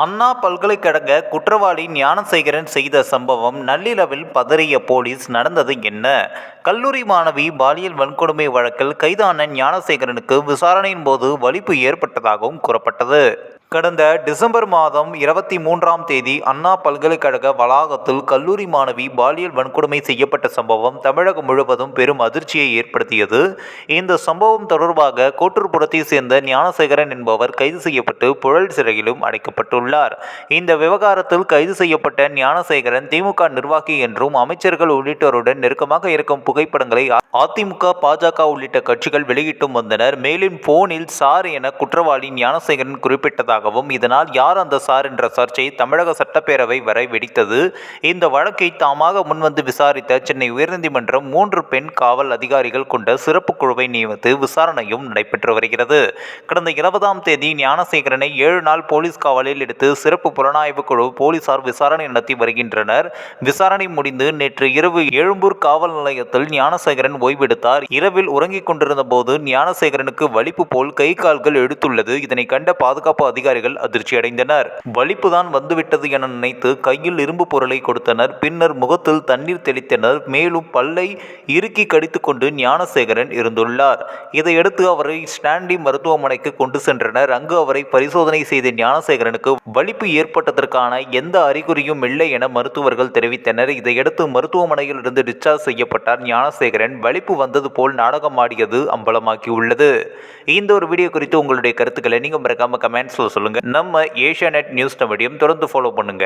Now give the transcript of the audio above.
அண்ணா பல்கலைக்கழக குற்றவாளி ஞானசேகரன் செய்த சம்பவம் நள்ளிரவில் பதறிய போலீஸ். நடந்தது என்ன? கல்லூரி மாணவி பாலியல் வன்கொடுமை வழக்கில் கைதான ஞானசேகரனுக்கு விசாரணையின் போது வலிப்பு ஏற்பட்டதாகவும் கூறப்பட்டது. கடந்த டிசம்பர் மாதம் 23ஆம் தேதி அண்ணா பல்கலைக்கழக வளாகத்தில் கல்லூரி மாணவி பாலியல் வன்கொடுமை செய்யப்பட்ட சம்பவம் தமிழகம் முழுவதும் பெரும் அதிர்ச்சியை ஏற்படுத்தியது. இந்த சம்பவம் தொடர்பாக கோட்டூர்புரத்தை சேர்ந்த ஞானசேகரன் என்பவர் கைது செய்யப்பட்டு புழல் சிறையிலும் அடைக்கப்பட்டுள்ளார். இந்த விவகாரத்தில் கைது செய்யப்பட்ட ஞானசேகரன் திமுக நிர்வாகி என்றும் அமைச்சர்கள் உள்ளிட்டோருடன் நெருக்கமாக இருக்கும் புகைப்படங்களை அதிமுக, பாஜக உள்ளிட்ட கட்சிகள் வெளியிட்டும் வந்தனர். மேலும் போனில் சார் என குற்றவாளி ஞானசேகரன் குறிப்பிட்டதாக, இதனால் யார் அந்த சார் என்ற சர்ச்சை தமிழக சட்டப்பேரவை வரை வெடித்தது. இந்த வழக்கை தாமாக முன்வந்து விசாரித்த சென்னை உயர்நீதிமன்றம் 3 பெண் காவல் அதிகாரிகள் கொண்ட சிறப்பு குழுவை நியமித்து விசாரணையும் நடைபெற்று வருகிறது. கடந்த 20ஆம் தேதி ஞானசேகரனை 7 நாள் போலீஸ் காவலில் எடுத்து சிறப்பு புலனாய்வு குழு போலீசார் விசாரணை நடத்தி வருகின்றனர். விசாரணை முடிந்து நேற்று இரவு எழும்பூர் காவல் நிலையத்தில் ஞானசேகரன் ஓய்வெடுத்தார். இரவில் உறங்கிக் கொண்டிருந்த போது ஞானசேகரனுக்கு வலிப்பு போல் கை கால்கள் எடுத்துள்ளது. இதனை கண்ட பாதுகாப்பு அதிகாரிகள் அதிர்ச்சி அடைந்தனர். வலிப்பு தான் வந்துவிட்டது என நினைத்து கையில் இரும்பு பொருளை கொடுத்தனர். பின்னர் முகத்தில் தண்ணீர் தெளித்தனர். மேலும் பல்லை இறுக்கி கடித்துக் கொண்டு ஞானசேகரன் இருந்துள்ளார். இதையடுத்து அவரை ஸ்டான்லி மருத்துவமனைக்கு கொண்டு சென்றனர். அங்கு அவரை பரிசோதனை செய்த ஞானசேகரனுக்கு வலிப்பு ஏற்பட்டதற்கான எந்த அறிகுறியும் இல்லை என மருத்துவர்கள் தெரிவித்தனர். இதையடுத்து மருத்துவமனையில் இருந்து டிஸ்சார்ஜ் செய்யப்பட்டார் ஞானசேகரன். வலிப்பு வந்தது போல் நாடகமாடியது அம்பலமாகியுள்ளது. இந்த ஒரு வீடியோ குறித்து உங்களுடைய கருத்துக்களை நீங்க மறக்காம கமெண்ட்ஸ்ல சொல்லுங்க. நம்ம ஏஷியாநெட் நியூஸ் மீடியம் தொடர்ந்து ஃபாலோ பண்ணுங்க.